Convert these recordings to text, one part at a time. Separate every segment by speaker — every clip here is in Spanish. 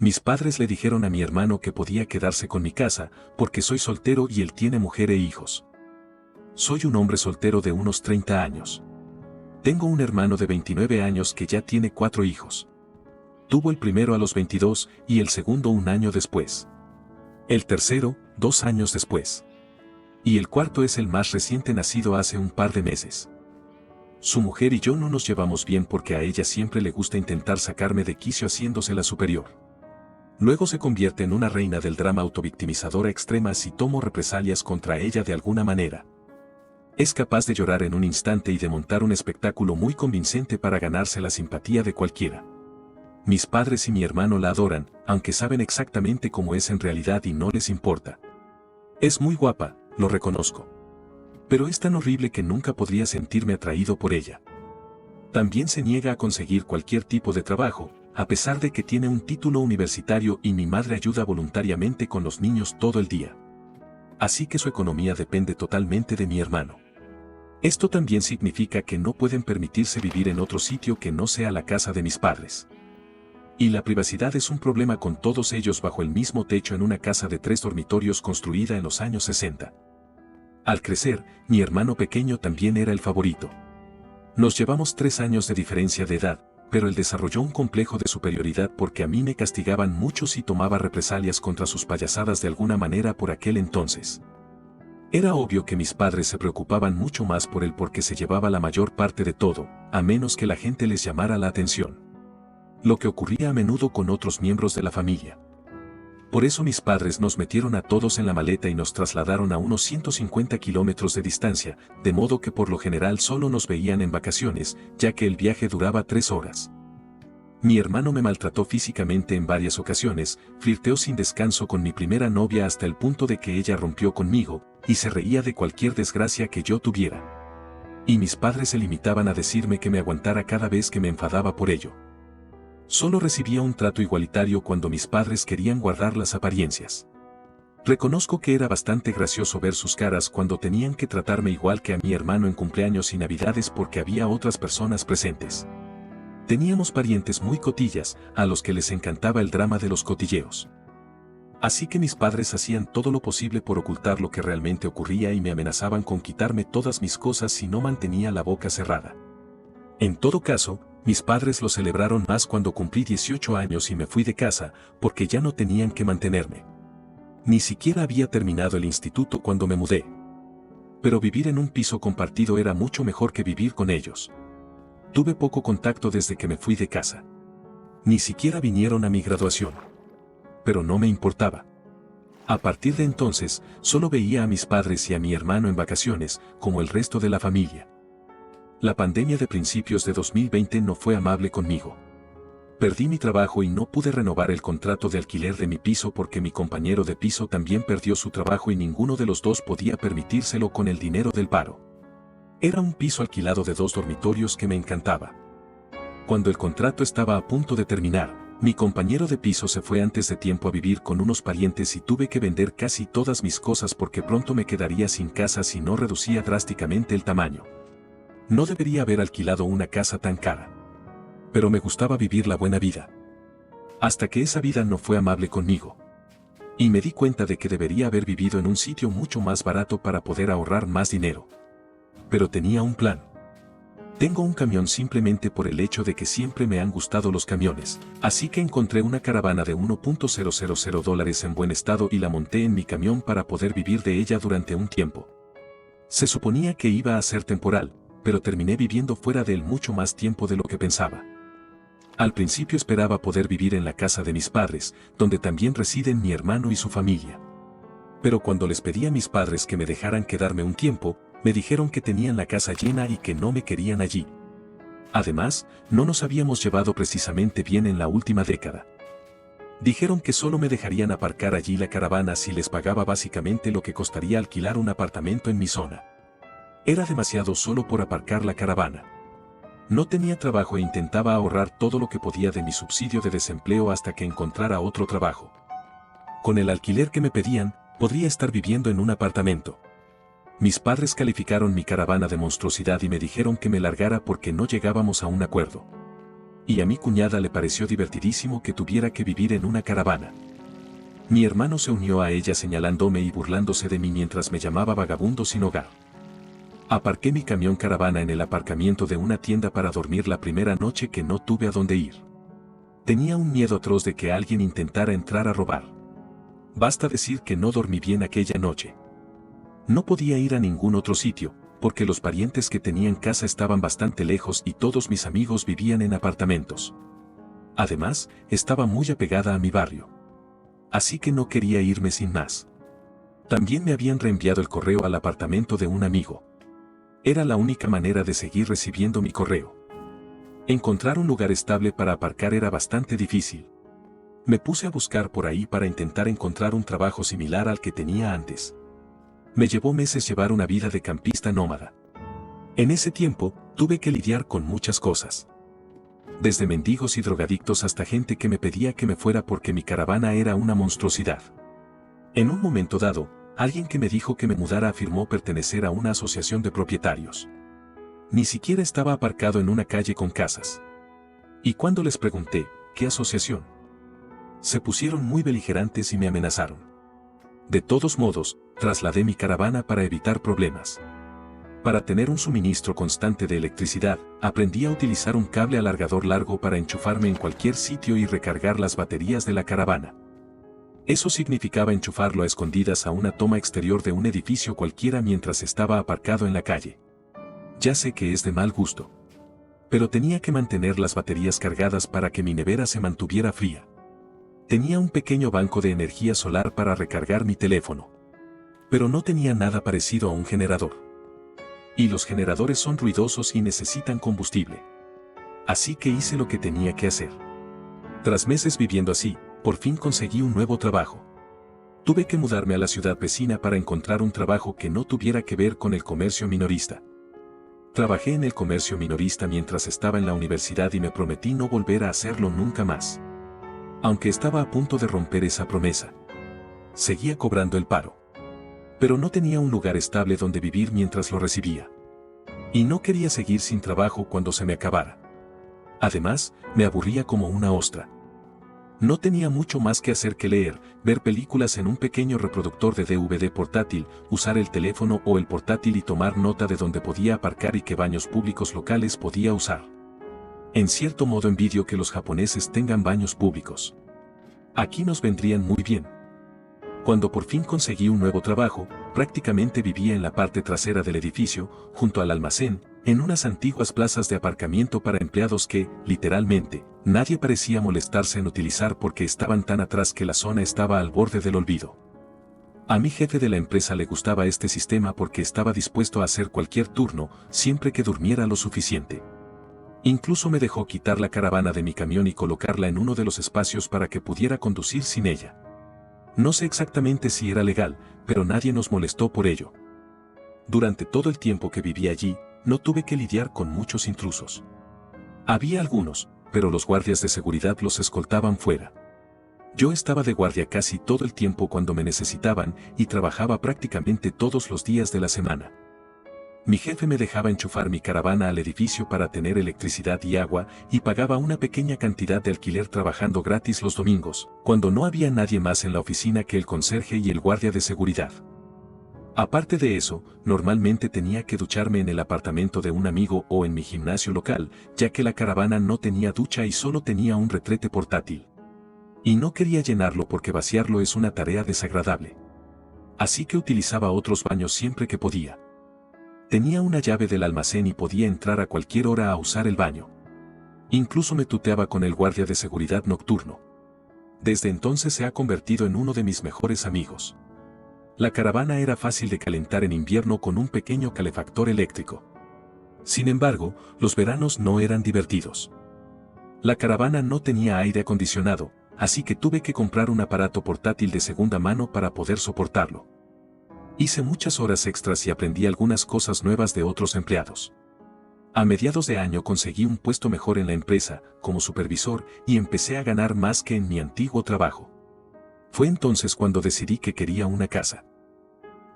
Speaker 1: Mis padres le dijeron a mi hermano que podía quedarse con mi casa, porque soy soltero y él tiene mujer e hijos. Soy un hombre soltero de unos 30 años. Tengo un hermano de 29 años que ya tiene 4 hijos. Tuvo el primero a los 22 y el segundo un año después. El tercero, 2 años después. Y el cuarto es el más reciente, nacido hace un par de meses. Su mujer y yo no nos llevamos bien porque a ella siempre le gusta intentar sacarme de quicio haciéndose la superior. Luego se convierte en una reina del drama autovictimizadora extrema si tomo represalias contra ella de alguna manera. Es capaz de llorar en un instante y de montar un espectáculo muy convincente para ganarse la simpatía de cualquiera. Mis padres y mi hermano la adoran, aunque saben exactamente cómo es en realidad y no les importa. Es muy guapa, lo reconozco. Pero es tan horrible que nunca podría sentirme atraído por ella. También se niega a conseguir cualquier tipo de trabajo, a pesar de que tiene un título universitario y mi madre ayuda voluntariamente con los niños todo el día. Así que su economía depende totalmente de mi hermano. Esto también significa que no pueden permitirse vivir en otro sitio que no sea la casa de mis padres. Y la privacidad es un problema con todos ellos bajo el mismo techo en una casa de 3 dormitorios construida en los años 60. Al crecer, mi hermano pequeño también era el favorito. Nos llevamos 3 años de diferencia de edad, pero él desarrolló un complejo de superioridad porque a mí me castigaban mucho si tomaba represalias contra sus payasadas de alguna manera por aquel entonces. Era obvio que mis padres se preocupaban mucho más por él porque se llevaba la mayor parte de todo, a menos que la gente les llamara la atención. Lo que ocurría a menudo con otros miembros de la familia. Por eso mis padres nos metieron a todos en la maleta y nos trasladaron a unos 150 kilómetros de distancia, de modo que por lo general solo nos veían en vacaciones, ya que el viaje duraba 3 horas. Mi hermano me maltrató físicamente en varias ocasiones, flirteó sin descanso con mi primera novia hasta el punto de que ella rompió conmigo, y se reía de cualquier desgracia que yo tuviera. Y mis padres se limitaban a decirme que me aguantara cada vez que me enfadaba por ello. Solo recibía un trato igualitario cuando mis padres querían guardar las apariencias. Reconozco que era bastante gracioso ver sus caras cuando tenían que tratarme igual que a mi hermano en cumpleaños y navidades porque había otras personas presentes. Teníamos parientes muy cotillas, a los que les encantaba el drama de los cotilleos. Así que mis padres hacían todo lo posible por ocultar lo que realmente ocurría y me amenazaban con quitarme todas mis cosas si no mantenía la boca cerrada. En todo caso, mis padres lo celebraron más cuando cumplí 18 años y me fui de casa, porque ya no tenían que mantenerme. Ni siquiera había terminado el instituto cuando me mudé. Pero vivir en un piso compartido era mucho mejor que vivir con ellos. Tuve poco contacto desde que me fui de casa. Ni siquiera vinieron a mi graduación. Pero no me importaba. A partir de entonces, solo veía a mis padres y a mi hermano en vacaciones, como el resto de la familia. La pandemia de principios de 2020 no fue amable conmigo. Perdí mi trabajo y no pude renovar el contrato de alquiler de mi piso porque mi compañero de piso también perdió su trabajo y ninguno de los dos podía permitírselo con el dinero del paro. Era un piso alquilado de 2 dormitorios que me encantaba. Cuando el contrato estaba a punto de terminar, mi compañero de piso se fue antes de tiempo a vivir con unos parientes y tuve que vender casi todas mis cosas porque pronto me quedaría sin casa si no reducía drásticamente el tamaño. No debería haber alquilado una casa tan cara. Pero me gustaba vivir la buena vida. Hasta que esa vida no fue amable conmigo. Y me di cuenta de que debería haber vivido en un sitio mucho más barato para poder ahorrar más dinero. Pero tenía un plan. Tengo un camión simplemente por el hecho de que siempre me han gustado los camiones, así que encontré una caravana de $1,000 en buen estado y la monté en mi camión para poder vivir de ella durante un tiempo. Se suponía que iba a ser temporal, pero terminé viviendo fuera de él mucho más tiempo de lo que pensaba. Al principio esperaba poder vivir en la casa de mis padres, donde también residen mi hermano y su familia. Pero cuando les pedí a mis padres que me dejaran quedarme un tiempo, me dijeron que tenían la casa llena y que no me querían allí. Además, no nos habíamos llevado precisamente bien en la última década. Dijeron que solo me dejarían aparcar allí la caravana si les pagaba básicamente lo que costaría alquilar un apartamento en mi zona. Era demasiado solo por aparcar la caravana. No tenía trabajo e intentaba ahorrar todo lo que podía de mi subsidio de desempleo hasta que encontrara otro trabajo. Con el alquiler que me pedían, podría estar viviendo en un apartamento. Mis padres calificaron mi caravana de monstruosidad y me dijeron que me largara porque no llegábamos a un acuerdo. Y a mi cuñada le pareció divertidísimo que tuviera que vivir en una caravana. Mi hermano se unió a ella señalándome y burlándose de mí mientras me llamaba vagabundo sin hogar. Aparqué mi camión caravana en el aparcamiento de una tienda para dormir la primera noche que no tuve a dónde ir. Tenía un miedo atroz de que alguien intentara entrar a robar. Basta decir que no dormí bien aquella noche. No podía ir a ningún otro sitio, porque los parientes que tenía en casa estaban bastante lejos y todos mis amigos vivían en apartamentos. Además, estaba muy apegada a mi barrio. Así que no quería irme sin más. También me habían reenviado el correo al apartamento de un amigo. Era la única manera de seguir recibiendo mi correo. Encontrar un lugar estable para aparcar era bastante difícil. Me puse a buscar por ahí para intentar encontrar un trabajo similar al que tenía antes. Me llevó meses llevar una vida de campista nómada. En ese tiempo, tuve que lidiar con muchas cosas. Desde mendigos y drogadictos hasta gente que me pedía que me fuera porque mi caravana era una monstruosidad. En un momento dado, alguien que me dijo que me mudara afirmó pertenecer a una asociación de propietarios. Ni siquiera estaba aparcado en una calle con casas. Y cuando les pregunté, ¿qué asociación? Se pusieron muy beligerantes y me amenazaron. De todos modos, trasladé mi caravana para evitar problemas. Para tener un suministro constante de electricidad, aprendí a utilizar un cable alargador largo para enchufarme en cualquier sitio y recargar las baterías de la caravana. Eso significaba enchufarlo a escondidas a una toma exterior de un edificio cualquiera mientras estaba aparcado en la calle. Ya sé que es de mal gusto. Pero tenía que mantener las baterías cargadas para que mi nevera se mantuviera fría. Tenía un pequeño banco de energía solar para recargar mi teléfono. Pero no tenía nada parecido a un generador. Y los generadores son ruidosos y necesitan combustible. Así que hice lo que tenía que hacer. Tras meses viviendo así, por fin conseguí un nuevo trabajo. Tuve que mudarme a la ciudad vecina para encontrar un trabajo que no tuviera que ver con el comercio minorista. Trabajé en el comercio minorista mientras estaba en la universidad y me prometí no volver a hacerlo nunca más. Aunque estaba a punto de romper esa promesa. Seguía cobrando el paro. Pero no tenía un lugar estable donde vivir mientras lo recibía. Y no quería seguir sin trabajo cuando se me acabara. Además, me aburría como una ostra. No tenía mucho más que hacer que leer, ver películas en un pequeño reproductor de DVD portátil, usar el teléfono o el portátil y tomar nota de dónde podía aparcar y qué baños públicos locales podía usar. En cierto modo envidio que los japoneses tengan baños públicos. Aquí nos vendrían muy bien. Cuando por fin conseguí un nuevo trabajo, prácticamente vivía en la parte trasera del edificio, junto al almacén, en unas antiguas plazas de aparcamiento para empleados que, literalmente, nadie parecía molestarse en utilizar porque estaban tan atrás que la zona estaba al borde del olvido. A mi jefe de la empresa le gustaba este sistema porque estaba dispuesto a hacer cualquier turno, siempre que durmiera lo suficiente. Incluso me dejó quitar la caravana de mi camión y colocarla en uno de los espacios para que pudiera conducir sin ella. No sé exactamente si era legal, pero nadie nos molestó por ello. Durante todo el tiempo que viví allí, no tuve que lidiar con muchos intrusos. Había algunos, pero los guardias de seguridad los escoltaban fuera. Yo estaba de guardia casi todo el tiempo cuando me necesitaban y trabajaba prácticamente todos los días de la semana. Mi jefe me dejaba enchufar mi caravana al edificio para tener electricidad y agua y pagaba una pequeña cantidad de alquiler trabajando gratis los domingos, cuando no había nadie más en la oficina que el conserje y el guardia de seguridad. Aparte de eso, normalmente tenía que ducharme en el apartamento de un amigo o en mi gimnasio local, ya que la caravana no tenía ducha y solo tenía un retrete portátil. Y no quería llenarlo porque vaciarlo es una tarea desagradable. Así que utilizaba otros baños siempre que podía. Tenía una llave del almacén y podía entrar a cualquier hora a usar el baño. Incluso me tuteaba con el guardia de seguridad nocturno. Desde entonces se ha convertido en uno de mis mejores amigos. La caravana era fácil de calentar en invierno con un pequeño calefactor eléctrico. Sin embargo, los veranos no eran divertidos. La caravana no tenía aire acondicionado, así que tuve que comprar un aparato portátil de segunda mano para poder soportarlo. Hice muchas horas extras y aprendí algunas cosas nuevas de otros empleados. A mediados de año conseguí un puesto mejor en la empresa, como supervisor, y empecé a ganar más que en mi antiguo trabajo. Fue entonces cuando decidí que quería una casa.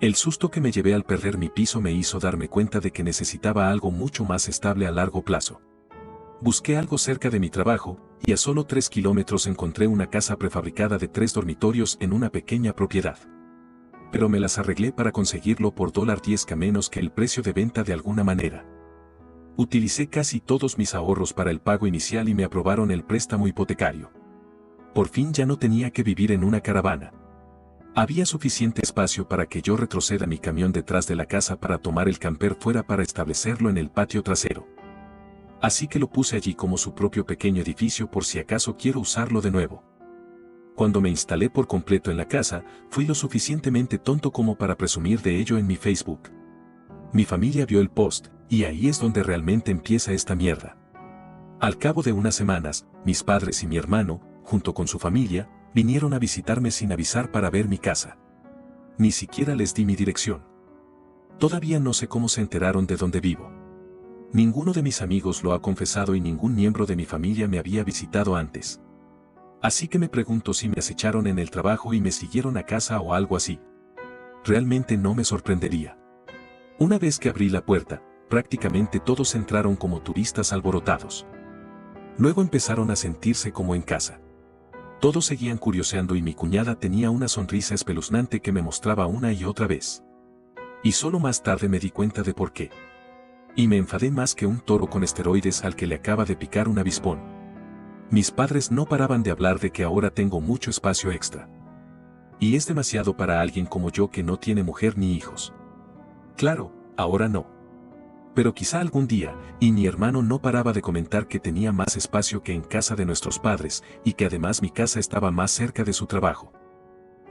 Speaker 1: El susto que me llevé al perder mi piso me hizo darme cuenta de que necesitaba algo mucho más estable a largo plazo. Busqué algo cerca de mi trabajo, y a solo 3 kilómetros encontré una casa prefabricada de 3 dormitorios en una pequeña propiedad. Pero me las arreglé para conseguirlo por $10 menos que el precio de venta de alguna manera. Utilicé casi todos mis ahorros para el pago inicial y me aprobaron el préstamo hipotecario. Por fin ya no tenía que vivir en una caravana. Había suficiente espacio para que yo retroceda mi camión detrás de la casa para tomar el camper fuera para establecerlo en el patio trasero. Así que lo puse allí como su propio pequeño edificio por si acaso quiero usarlo de nuevo. Cuando me instalé por completo en la casa, fui lo suficientemente tonto como para presumir de ello en mi Facebook. Mi familia vio el post, y ahí es donde realmente empieza esta mierda. Al cabo de unas semanas, mis padres y mi hermano, junto con su familia, vinieron a visitarme sin avisar para ver mi casa. Ni siquiera les di mi dirección. Todavía no sé cómo se enteraron de dónde vivo. Ninguno de mis amigos lo ha confesado y ningún miembro de mi familia me había visitado antes. Así que me pregunto si me acecharon en el trabajo y me siguieron a casa o algo así. Realmente no me sorprendería. Una vez que abrí la puerta, prácticamente todos entraron como turistas alborotados. Luego empezaron a sentirse como en casa. Todos seguían curioseando y mi cuñada tenía una sonrisa espeluznante que me mostraba una y otra vez. Y solo más tarde me di cuenta de por qué. Y me enfadé más que un toro con esteroides al que le acaba de picar un avispón. Mis padres no paraban de hablar de que ahora tengo mucho espacio extra. Y es demasiado para alguien como yo que no tiene mujer ni hijos. Claro, ahora no. Pero quizá algún día, y mi hermano no paraba de comentar que tenía más espacio que en casa de nuestros padres, y que además mi casa estaba más cerca de su trabajo.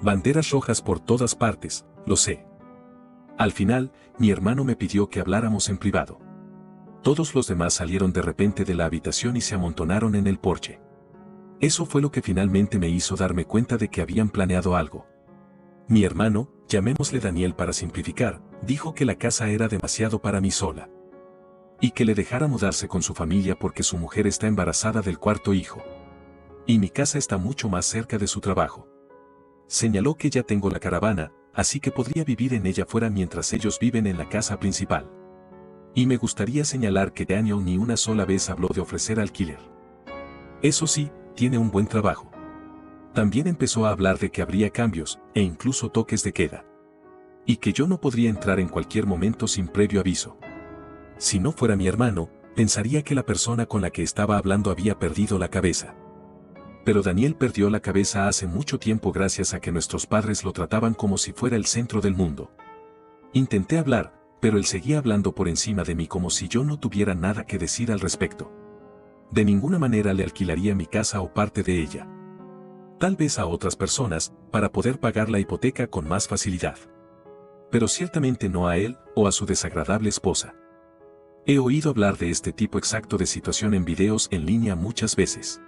Speaker 1: Banderas rojas por todas partes, lo sé. Al final, mi hermano me pidió que habláramos en privado. Todos los demás salieron de repente de la habitación y se amontonaron en el porche. Eso fue lo que finalmente me hizo darme cuenta de que habían planeado algo. Mi hermano, llamémosle Daniel para simplificar, dijo que la casa era demasiado para mí sola. Y que le dejara mudarse con su familia porque su mujer está embarazada del 4.º hijo. Y mi casa está mucho más cerca de su trabajo. Señaló que ya tengo la caravana, así que podría vivir en ella fuera mientras ellos viven en la casa principal. Y me gustaría señalar que Daniel ni una sola vez habló de ofrecer alquiler. Eso sí, tiene un buen trabajo. También empezó a hablar de que habría cambios, e incluso toques de queda. Y que yo no podría entrar en cualquier momento sin previo aviso. Si no fuera mi hermano, pensaría que la persona con la que estaba hablando había perdido la cabeza. Pero Daniel perdió la cabeza hace mucho tiempo gracias a que nuestros padres lo trataban como si fuera el centro del mundo. Intenté hablar, pero él seguía hablando por encima de mí como si yo no tuviera nada que decir al respecto. De ninguna manera le alquilaría mi casa o parte de ella. Tal vez a otras personas, para poder pagar la hipoteca con más facilidad. Pero ciertamente no a él o a su desagradable esposa. He oído hablar de este tipo exacto de situación en videos en línea muchas veces.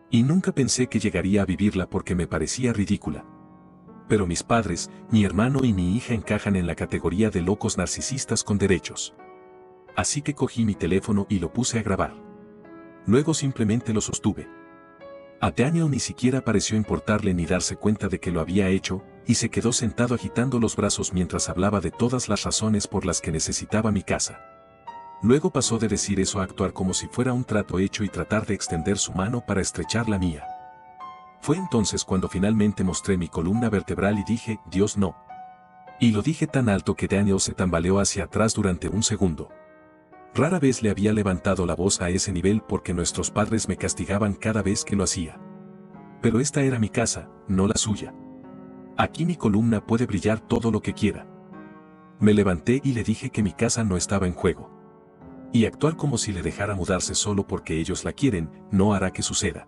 Speaker 1: Y nunca pensé que llegaría a vivirla porque me parecía ridícula. Pero mis padres, mi hermano y mi hija encajan en la categoría de locos narcisistas con derechos. Así que cogí mi teléfono y lo puse a grabar. Luego simplemente lo sostuve. A Daniel ni siquiera pareció importarle ni darse cuenta de que lo había hecho, y se quedó sentado agitando los brazos mientras hablaba de todas las razones por las que necesitaba mi casa. Luego pasó de decir eso a actuar como si fuera un trato hecho y tratar de extender su mano para estrechar la mía. Fue entonces cuando finalmente mostré mi columna vertebral y dije, Dios no. Y lo dije tan alto que Daniel se tambaleó hacia atrás durante un segundo. Rara vez le había levantado la voz a ese nivel porque nuestros padres me castigaban cada vez que lo hacía. Pero esta era mi casa, no la suya. Aquí mi columna puede brillar todo lo que quiera. Me levanté y le dije que mi casa no estaba en juego. Y actuar como si le dejara mudarse solo porque ellos la quieren, no hará que suceda.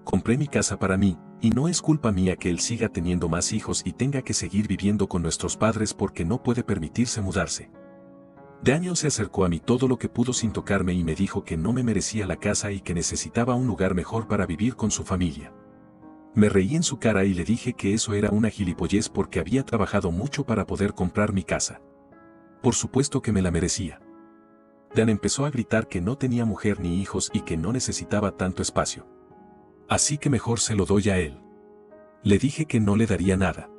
Speaker 1: Compré mi casa para mí, y no es culpa mía que él siga teniendo más hijos y tenga que seguir viviendo con nuestros padres porque no puede permitirse mudarse. Daniel se acercó a mí todo lo que pudo sin tocarme y me dijo que no me merecía la casa y que necesitaba un lugar mejor para vivir con su familia. Me reí en su cara y le dije que eso era una gilipollez porque había trabajado mucho para poder comprar mi casa. Por supuesto que me la merecía. Dan empezó a gritar que no tenía mujer ni hijos y que no necesitaba tanto espacio. Así que mejor se lo doy a él. Le dije que no le daría nada.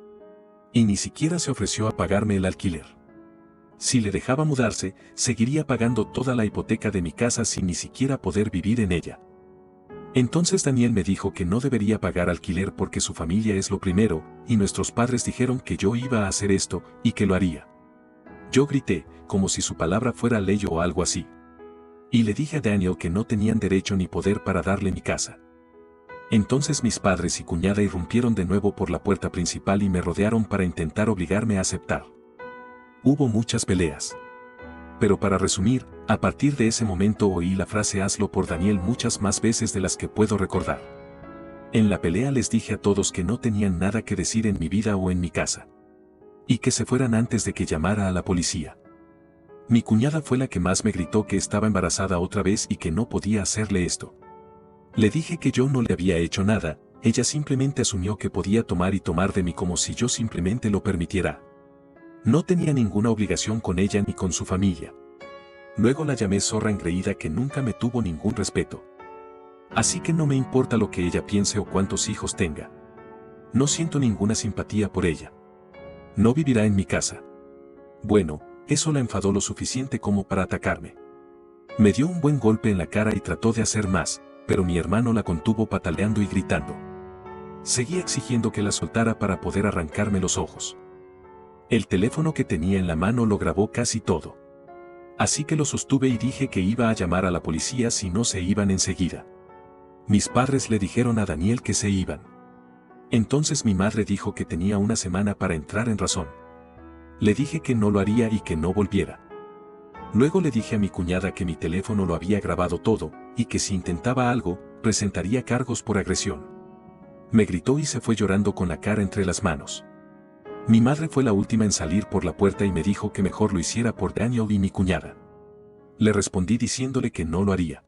Speaker 1: Y ni siquiera se ofreció a pagarme el alquiler. Si le dejaba mudarse, seguiría pagando toda la hipoteca de mi casa sin ni siquiera poder vivir en ella. Entonces Daniel me dijo que no debería pagar alquiler porque su familia es lo primero, y nuestros padres dijeron que yo iba a hacer esto y que lo haría. Yo grité, como si su palabra fuera ley o algo así. Y le dije a Daniel que no tenían derecho ni poder para darle mi casa. Entonces mis padres y cuñada irrumpieron de nuevo por la puerta principal y me rodearon para intentar obligarme a aceptar. Hubo muchas peleas. Pero para resumir, a partir de ese momento oí la frase hazlo por Daniel muchas más veces de las que puedo recordar. En la pelea les dije a todos que no tenían nada que decir en mi vida o en mi casa. Y que se fueran antes de que llamara a la policía. Mi cuñada fue la que más me gritó que estaba embarazada otra vez y que no podía hacerle esto. Le dije que yo no le había hecho nada, ella simplemente asumió que podía tomar y tomar de mí como si yo simplemente lo permitiera. No tenía ninguna obligación con ella ni con su familia. Luego la llamé zorra engreída que nunca me tuvo ningún respeto. Así que no me importa lo que ella piense o cuántos hijos tenga. No siento ninguna simpatía por ella. No vivirá en mi casa. Bueno, eso la enfadó lo suficiente como para atacarme. Me dio un buen golpe en la cara y trató de hacer más, pero mi hermano la contuvo pataleando y gritando. Seguía exigiendo que la soltara para poder arrancarme los ojos. El teléfono que tenía en la mano lo grabó casi todo. Así que lo sostuve y dije que iba a llamar a la policía si no se iban enseguida. Mis padres le dijeron a Daniel que se iban. Entonces mi madre dijo que tenía una semana para entrar en razón. Le dije que no lo haría y que no volviera. Luego le dije a mi cuñada que mi teléfono lo había grabado todo, y que si intentaba algo, presentaría cargos por agresión. Me gritó y se fue llorando con la cara entre las manos. Mi madre fue la última en salir por la puerta y me dijo que mejor lo hiciera por Daniel y mi cuñada. Le respondí diciéndole que no lo haría.